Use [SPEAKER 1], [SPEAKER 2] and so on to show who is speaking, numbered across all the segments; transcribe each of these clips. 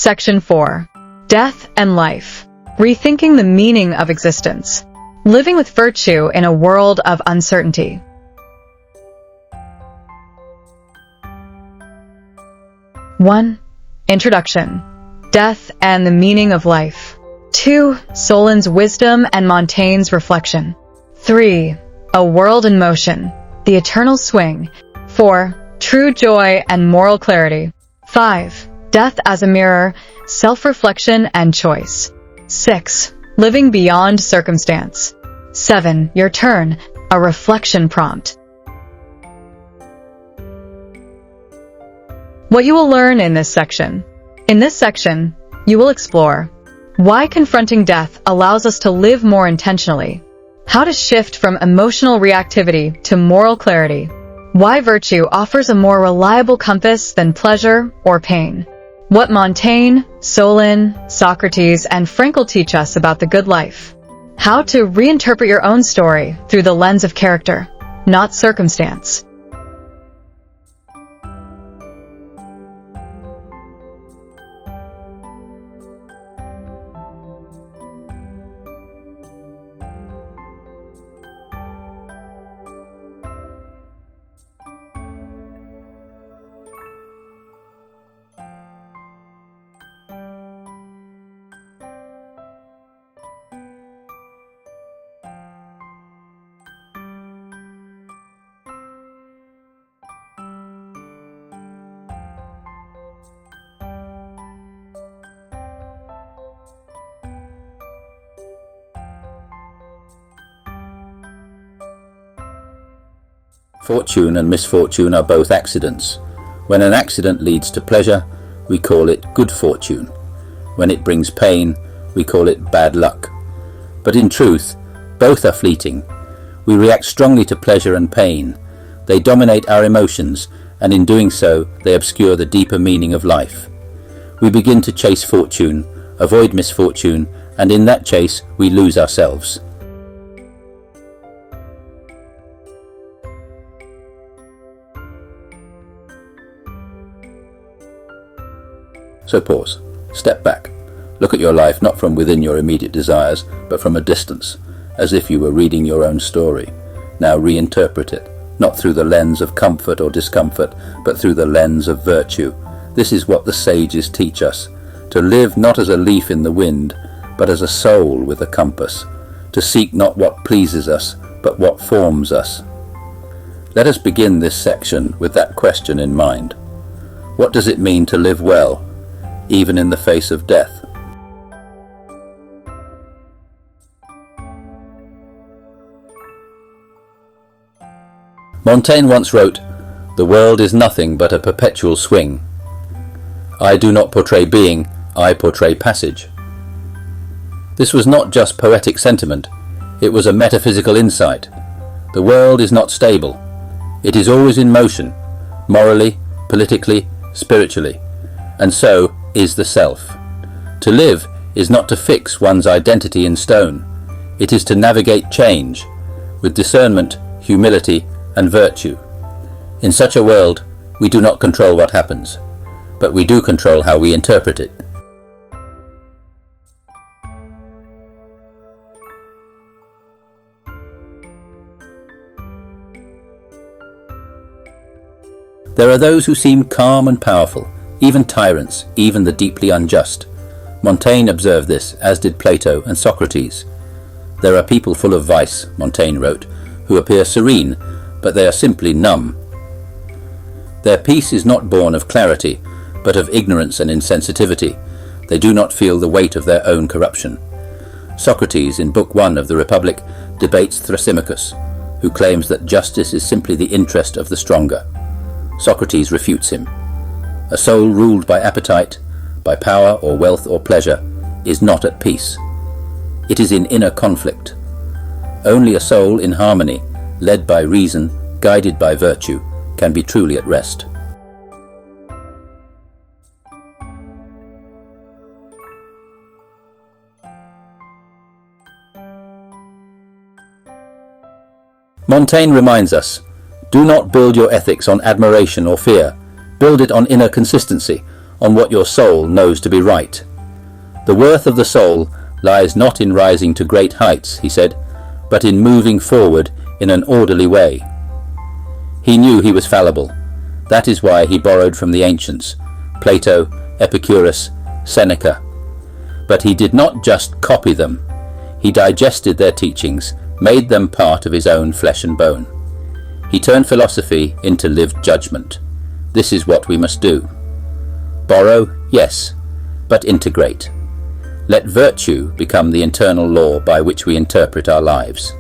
[SPEAKER 1] Section 4. Death and Life. Rethinking the meaning of existence. Living with virtue in a world of uncertainty. One. Introduction. Death and the meaning of life. 2. Solon's wisdom and Montaigne's reflection. 3. A world in motion. The eternal swing. 4. True joy and moral clarity. 5. Death as a mirror, self-reflection and choice. 6. Living beyond circumstance. 7. Your turn, a reflection prompt. What you will learn in this section. In this section, you will explore why confronting death allows us to live more intentionally, how to shift from emotional reactivity to moral clarity, why virtue offers a more reliable compass than pleasure or pain, what Montaigne, Solon, Socrates, and Frankl teach us about the good life, how to reinterpret your own story through the lens of character, not circumstance.
[SPEAKER 2] Fortune and misfortune are both accidents. When an accident leads to pleasure, we call it good fortune. When it brings pain, we call it bad luck. But in truth, both are fleeting. We react strongly to pleasure and pain. They dominate our emotions, and in doing so, they obscure the deeper meaning of life. We begin to chase fortune, avoid misfortune, and in that chase, we lose ourselves. So pause, step back, look at your life not from within your immediate desires, but from a distance, as if you were reading your own story. Now reinterpret it, not through the lens of comfort or discomfort, but through the lens of virtue. This is what the sages teach us, to live not as a leaf in the wind, but as a soul with a compass, to seek not what pleases us, but what forms us. Let us begin this section with that question in mind. What does it mean to live well, even in the face of death? Montaigne once wrote, "The world is nothing but a perpetual swing. I do not portray being, I portray passage." This was not just poetic sentiment, it was a metaphysical insight. The world is not stable. It is always in motion, morally, politically, spiritually, and so is the self. To live is not to fix one's identity in stone. It is to navigate change with discernment, humility, and virtue. In such a world, we do not control what happens, but we do control how we interpret it. There are those who seem calm and powerful, even tyrants, even the deeply unjust. Montaigne observed this, as did Plato and Socrates. There are people full of vice, Montaigne wrote, who appear serene, but they are simply numb. Their peace is not born of clarity, but of ignorance and insensitivity. They do not feel the weight of their own corruption. Socrates, in Book 1 of the Republic, debates Thrasymachus, who claims that justice is simply the interest of the stronger. Socrates refutes him. A soul ruled by appetite, by power or wealth or pleasure, is not at peace. It is in inner conflict. Only a soul in harmony, led by reason, guided by virtue, can be truly at rest. Montaigne reminds us, do not build your ethics on admiration or fear. Build it on inner consistency, on what your soul knows to be right. The worth of the soul lies not in rising to great heights, he said, but in moving forward in an orderly way. He knew he was fallible. That is why he borrowed from the ancients, Plato, Epicurus, Seneca. But he did not just copy them. He digested their teachings, made them part of his own flesh and bone. He turned philosophy into lived judgment. This is what we must do. Borrow, yes, but integrate. Let virtue become the internal law by which we interpret our lives.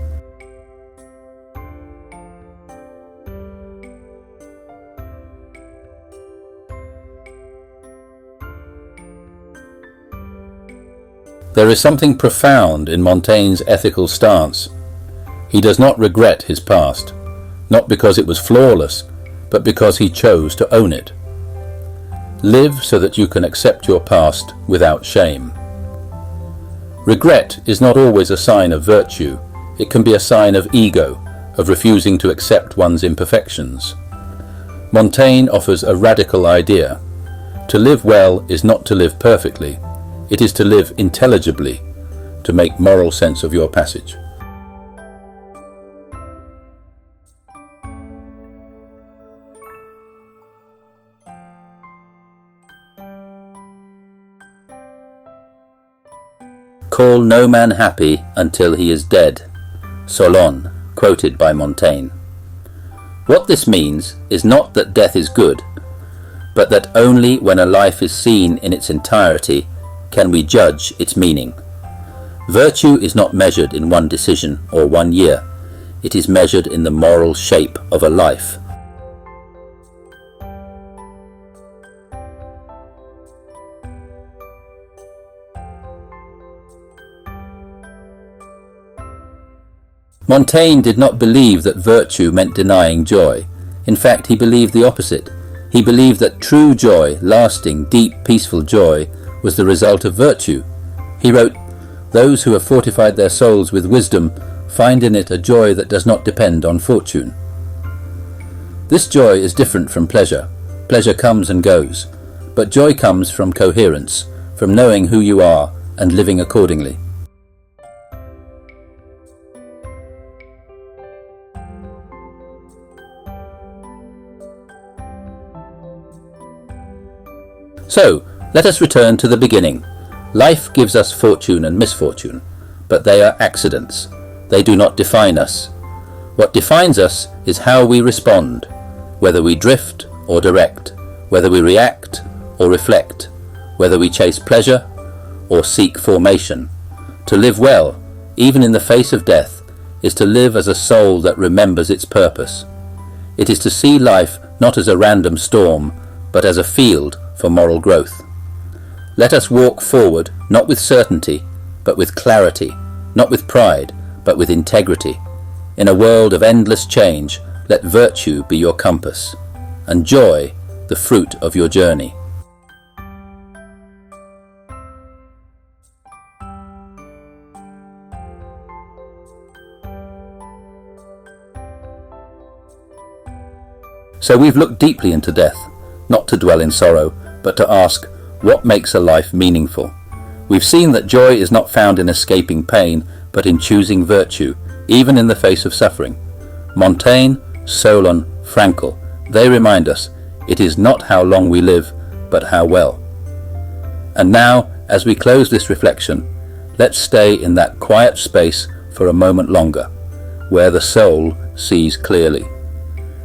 [SPEAKER 2] There is something profound in Montaigne's ethical stance. He does not regret his past, not because it was flawless, but because he chose to own it. Live so that you can accept your past without shame. Regret is not always a sign of virtue. It can be a sign of ego, of refusing to accept one's imperfections. Montaigne offers a radical idea. To live well is not to live perfectly. It is to live intelligibly, to make moral sense of your passage. Call no man happy until he is dead. Solon, quoted by Montaigne. What this means is not that death is good, but that only when a life is seen in its entirety can we judge its meaning. Virtue is not measured in one decision or 1 year. It is measured in the moral shape of a life. Montaigne did not believe that virtue meant denying joy. In fact, he believed the opposite. He believed that true joy, lasting, deep, peaceful joy, was the result of virtue. He wrote, "Those who have fortified their souls with wisdom find in it a joy that does not depend on fortune." This joy is different from pleasure. Pleasure comes and goes, but joy comes from coherence, from knowing who you are and living accordingly. So, let us return to the beginning. Life gives us fortune and misfortune, but they are accidents. They do not define us. What defines us is how we respond, whether we drift or direct, whether we react or reflect, whether we chase pleasure or seek formation. To live well, even in the face of death, is to live as a soul that remembers its purpose. It is to see life not as a random storm, but as a field for moral growth. Let us walk forward not with certainty, but with clarity, not with pride, but with integrity. In a world of endless change, let virtue be your compass, and joy the fruit of your journey. So we've looked deeply into death, not to dwell in sorrow, but to ask, what makes a life meaningful? We've seen that joy is not found in escaping pain, but in choosing virtue, even in the face of suffering. Montaigne, Solon, Frankl, they remind us, it is not how long we live, but how well. And now, as we close this reflection, let's stay in that quiet space for a moment longer, where the soul sees clearly.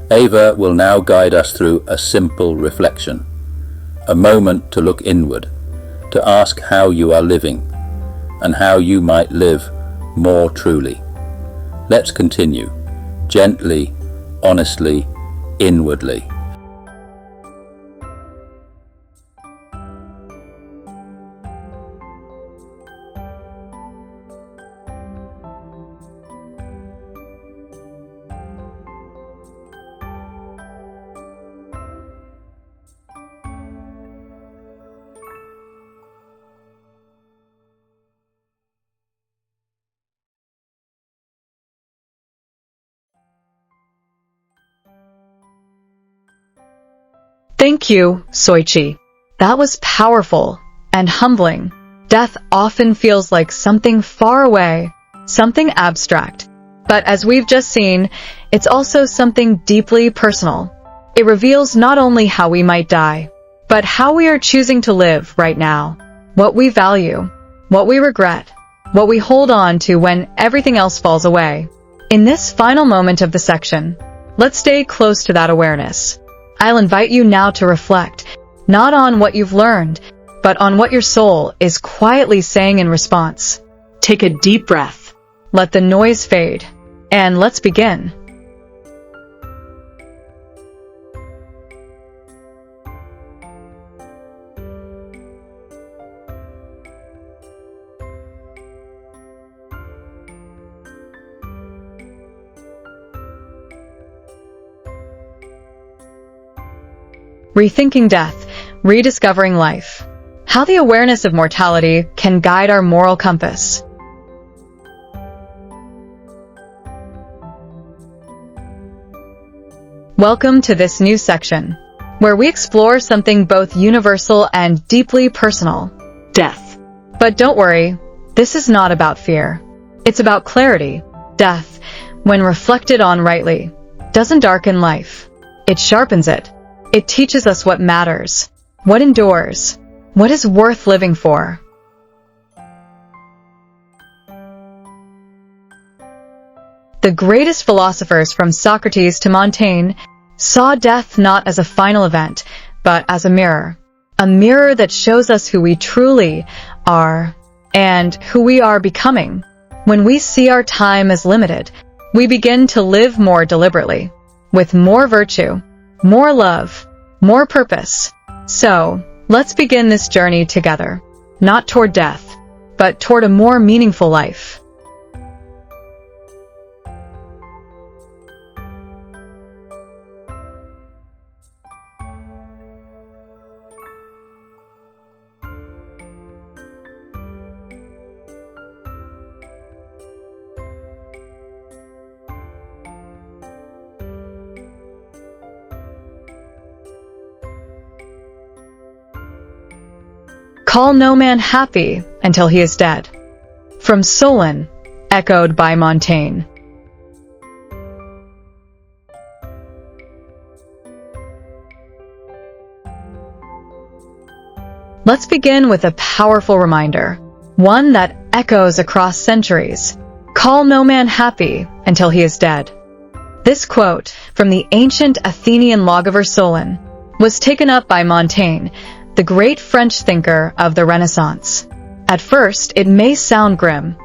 [SPEAKER 2] Ava will now guide us through a simple reflection, a moment to look inward, to ask how you are living, and how you might live more truly. Let's continue, gently, honestly, inwardly.
[SPEAKER 1] Thank you, Soichi. That was powerful and humbling. Death often feels like something far away, something abstract. But as we've just seen, it's also something deeply personal. It reveals not only how we might die, but how we are choosing to live right now. What we value, what we regret, what we hold on to when everything else falls away. In this final moment of the section, let's stay close to that awareness. I'll invite you now to reflect, not on what you've learned, but on what your soul is quietly saying in response. Take a deep breath. Let the noise fade. And let's begin. Rethinking death, rediscovering life. How the awareness of mortality can guide our moral compass. Welcome to this new section, where we explore something both universal and deeply personal, death. But don't worry, this is not about fear. It's about clarity. Death, when reflected on rightly, doesn't darken life. It sharpens it. It teaches us what matters, what endures, what is worth living for. The greatest philosophers from Socrates to Montaigne saw death not as a final event, but as a mirror that shows us who we truly are and who we are becoming. When we see our time as limited, we begin to live more deliberately, with more virtue, more love, more purpose. So, let's begin this journey together, not toward death, but toward a more meaningful life. Call no man happy until he is dead. From Solon, echoed by Montaigne. Let's begin with a powerful reminder, one that echoes across centuries. Call no man happy until he is dead. This quote from the ancient Athenian lawgiver Solon was taken up by Montaigne, the great French thinker of the Renaissance. At first, it may sound grim,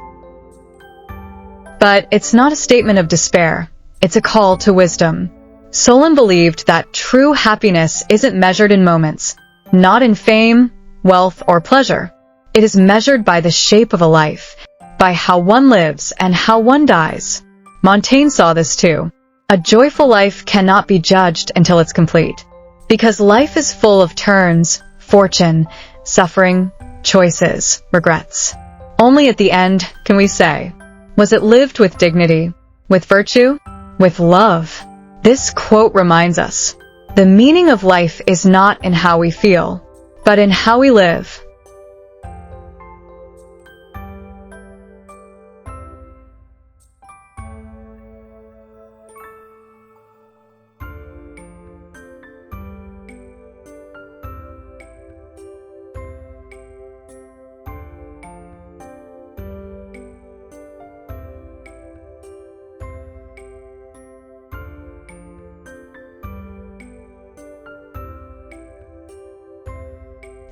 [SPEAKER 1] but it's not a statement of despair. It's a call to wisdom. Solon believed that true happiness isn't measured in moments, not in fame, wealth, or pleasure. It is measured by the shape of a life, by how one lives and how one dies. Montaigne saw this too. A joyful life cannot be judged until it's complete, because life is full of turns, fortune, suffering, choices, regrets. Only at the end can we say, was it lived with dignity, with virtue, with love? This quote reminds us, the meaning of life is not in how we feel, but in how we live.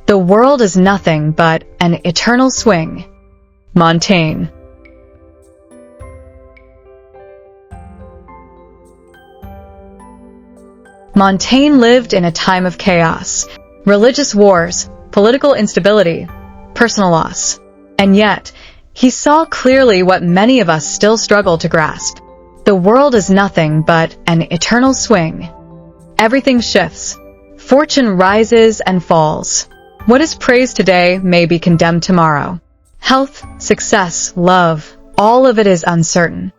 [SPEAKER 1] The world is nothing but an eternal swing. Montaigne. Montaigne lived in a time of chaos, religious wars, political instability, personal loss. And yet, he saw clearly what many of us still struggle to grasp. The world is nothing but an eternal swing. Everything shifts. Fortune rises and falls. What is praised today may be condemned tomorrow. Health, success, love, all of it is uncertain.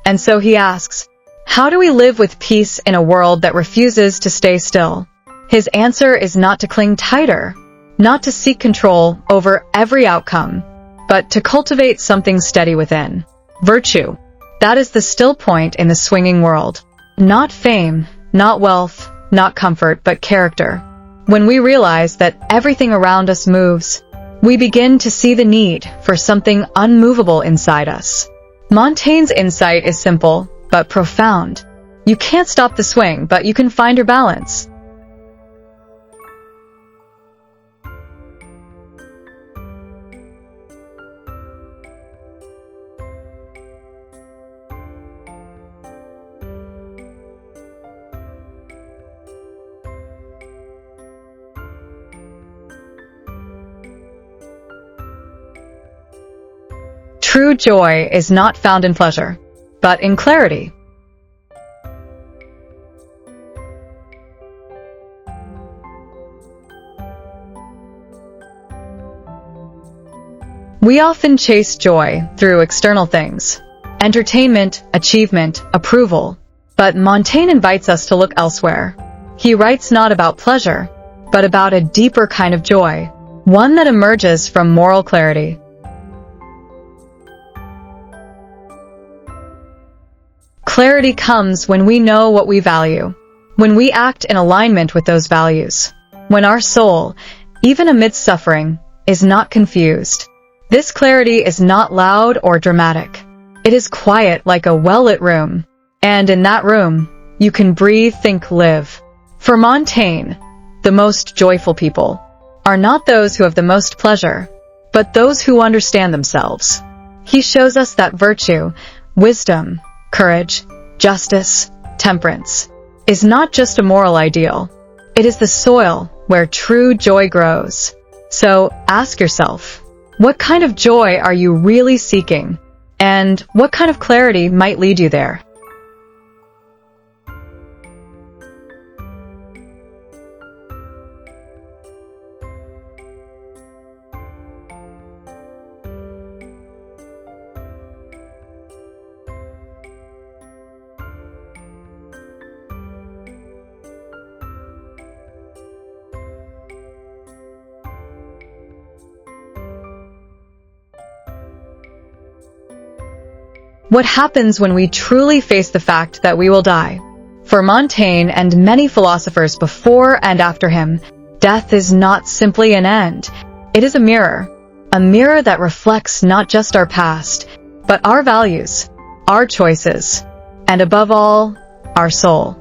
[SPEAKER 1] And so he asks, How do we live with peace in a world that refuses to stay still? His answer is not to cling tighter, not to seek control over every outcome, but to cultivate something steady within. Virtue. That is the still point in the swinging world. Not fame, not wealth, not comfort, but character. When we realize that everything around us moves, we begin to see the need for something unmovable inside us. Montaigne's insight is simple, but profound. You can't stop the swing, but you can find your balance. True joy is not found in pleasure, but in clarity. We often chase joy through external things, entertainment, achievement, approval. But Montaigne invites us to look elsewhere. He writes not about pleasure, but about a deeper kind of joy, one that emerges from moral clarity. Clarity comes when we know what we value, when we act in alignment with those values, when our soul, even amidst suffering, is not confused. This clarity is not loud or dramatic. It is quiet like a well-lit room, and in that room, you can breathe, think, live. For Montaigne, the most joyful people are not those who have the most pleasure, but those who understand themselves. He shows us that virtue, wisdom, courage, justice, temperance, is not just a moral ideal. It is the soil where true joy grows. So ask yourself, what kind of joy are you really seeking? And what kind of clarity might lead you there? What happens when we truly face the fact that we will die? For Montaigne and many philosophers before and after him, death is not simply an end. It is a mirror that reflects not just our past, but our values, our choices, and above all, our soul.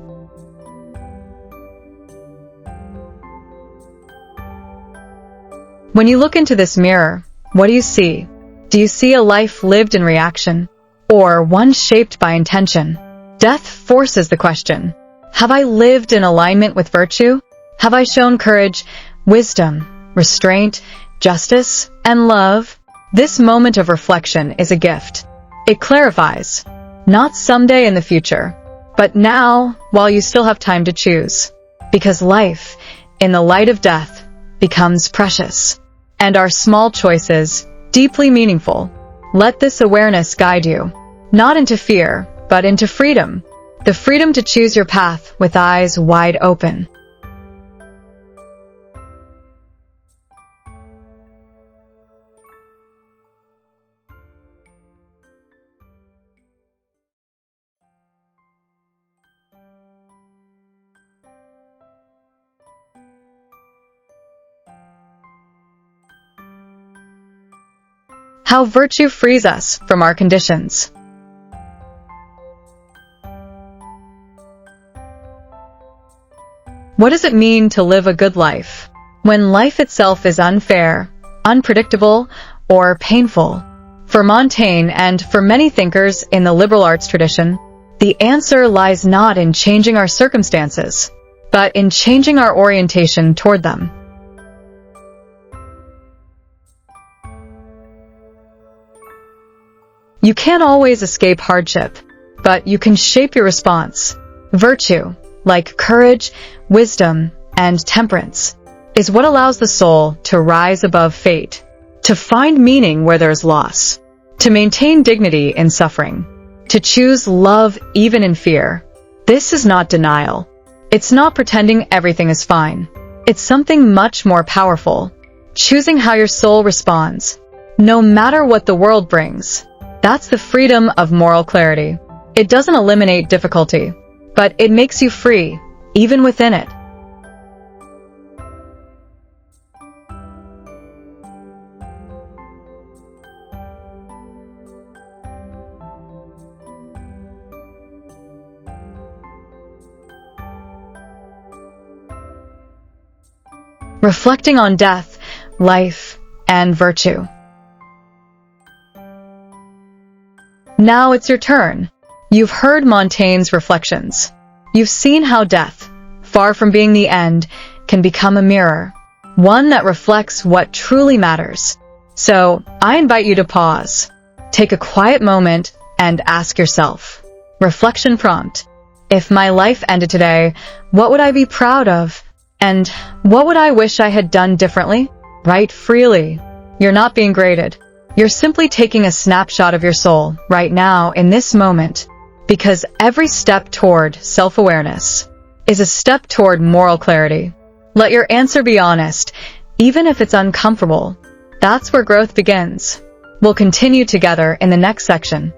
[SPEAKER 1] When you look into this mirror, what do you see? Do you see a life lived in reaction, or one shaped by intention? Death forces the question, have I lived in alignment with virtue? Have I shown courage, wisdom, restraint, justice, and love? This moment of reflection is a gift. It clarifies, not someday in the future, but now, while you still have time to choose. Because life, in the light of death, becomes precious, and our small choices, deeply meaningful. Let this awareness guide you, not into fear, but into freedom. The freedom to choose your path with eyes wide open. How virtue frees us from our conditions. What does it mean to live a good life? When life itself is unfair, unpredictable, or painful? For Montaigne and for many thinkers in the liberal arts tradition, the answer lies not in changing our circumstances, but in changing our orientation toward them. You can't always escape hardship, but you can shape your response. Virtue, like courage, wisdom, and temperance, is what allows the soul to rise above fate, to find meaning where there is loss, to maintain dignity in suffering, to choose love even in fear. This is not denial. It's not pretending everything is fine. It's something much more powerful. Choosing how your soul responds, no matter what the world brings. That's the freedom of moral clarity. It doesn't eliminate difficulty, but it makes you free, even within it. Reflecting on death, life, and virtue. Now it's your turn. You've heard Montaigne's reflections. You've seen how death, far from being the end, can become a mirror, one that reflects what truly matters. So, I invite you to pause. Take a quiet moment and ask yourself. Reflection prompt. If my life ended today, what would I be proud of? And what would I wish I had done differently? Write freely. You're not being graded. You're simply taking a snapshot of your soul right now in this moment, because every step toward self-awareness is a step toward moral clarity. Let your answer be honest, even if it's uncomfortable. That's where growth begins. We'll continue together in the next section.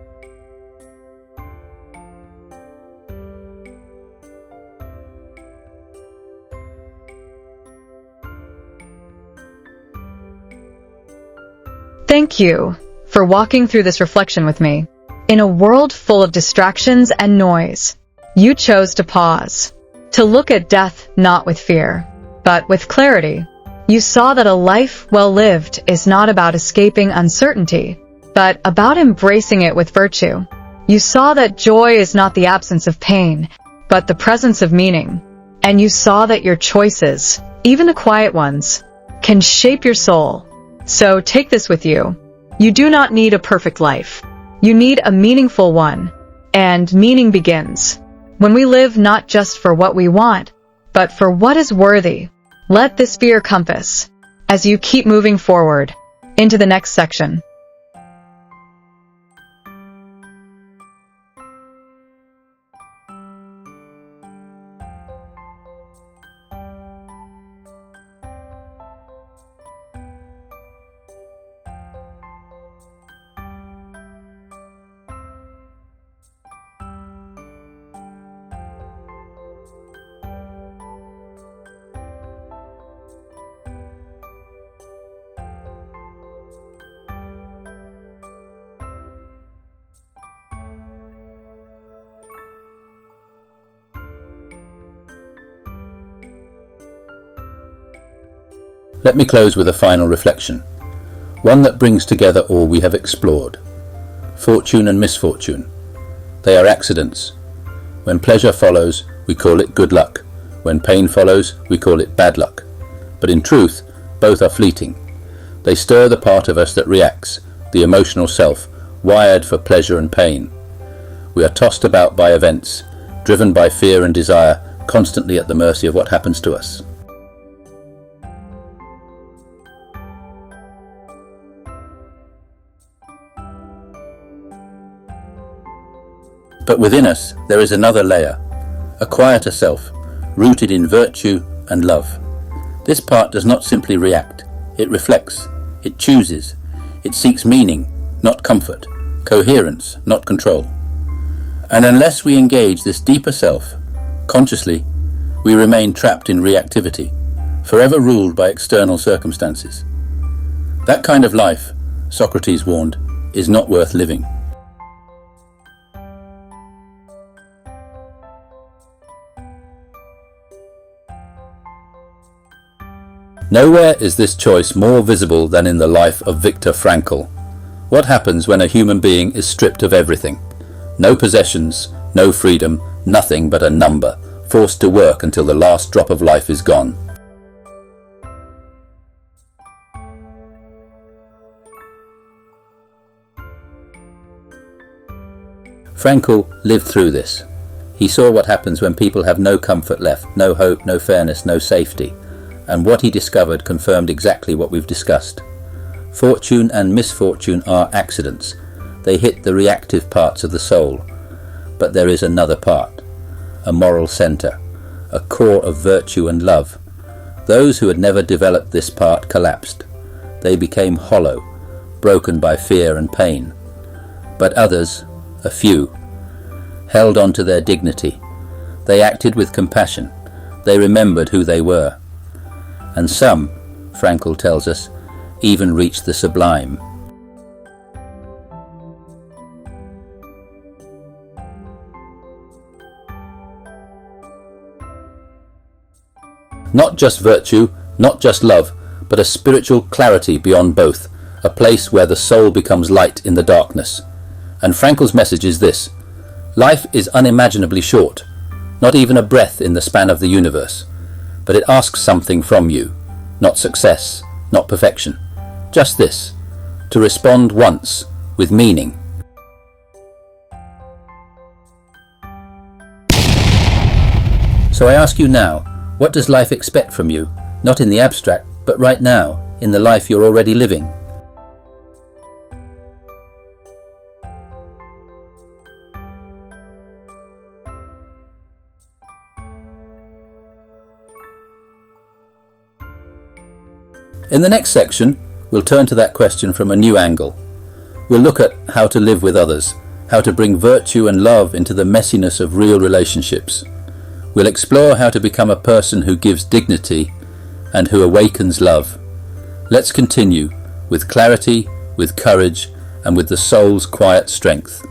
[SPEAKER 1] Thank you for walking through this reflection with me. In a world full of distractions and noise, you chose to pause, to look at death not with fear, but with clarity. You saw that a life well lived is not about escaping uncertainty, but about embracing it with virtue. You saw that joy is not the absence of pain, but the presence of meaning. And you saw that your choices, even the quiet ones, can shape your soul. So take this with you. You do not need a perfect life. You need a meaningful one. And meaning begins when we live not just for what we want, but for what is worthy. Let this be your compass as you keep moving forward into the next section.
[SPEAKER 2] Let me close with a final reflection, one that brings together all we have explored. Fortune and misfortune. They are accidents. When pleasure follows, we call it good luck. When pain follows, we call it bad luck. But in truth, both are fleeting. They stir the part of us that reacts, the emotional self, wired for pleasure and pain. We are tossed about by events, driven by fear and desire, constantly at the mercy of what happens to us. But within us there is another layer, a quieter self, rooted in virtue and love. This part does not simply react, it reflects, it chooses, it seeks meaning, not comfort, coherence, not control. And unless we engage this deeper self, consciously, we remain trapped in reactivity, forever ruled by external circumstances. That kind of life, Socrates warned, is not worth living. Nowhere is this choice more visible than in the life of Viktor Frankl. What happens when a human being is stripped of everything? No possessions, no freedom, nothing but a number, forced to work until the last drop of life is gone. Frankl lived through this. He saw what happens when people have no comfort left, no hope, no fairness, no safety. And what he discovered confirmed exactly what we've discussed. Fortune and misfortune are accidents, they hit the reactive parts of the soul. But there is another part, a moral centre, a core of virtue and love. Those who had never developed this part collapsed. They became hollow, broken by fear and pain. But others, a few, held on to their dignity. They acted with compassion. They remembered who they were. And some, Frankl tells us, even reached the sublime. Not just virtue, not just love, but a spiritual clarity beyond both, a place where the soul becomes light in the darkness. And Frankl's message is this: life is unimaginably short, not even a breath in the span of the universe, but it asks something from you, not success, not perfection, just this, to respond once with meaning. So I ask you now, what does life expect from you? Not in the abstract, but right now, in the life you're already living. In the next section, we'll turn to that question from a new angle. We'll look at how to live with others, how to bring virtue and love into the messiness of real relationships. We'll explore how to become a person who gives dignity and who awakens love. Let's continue with clarity, with courage, and with the soul's quiet strength.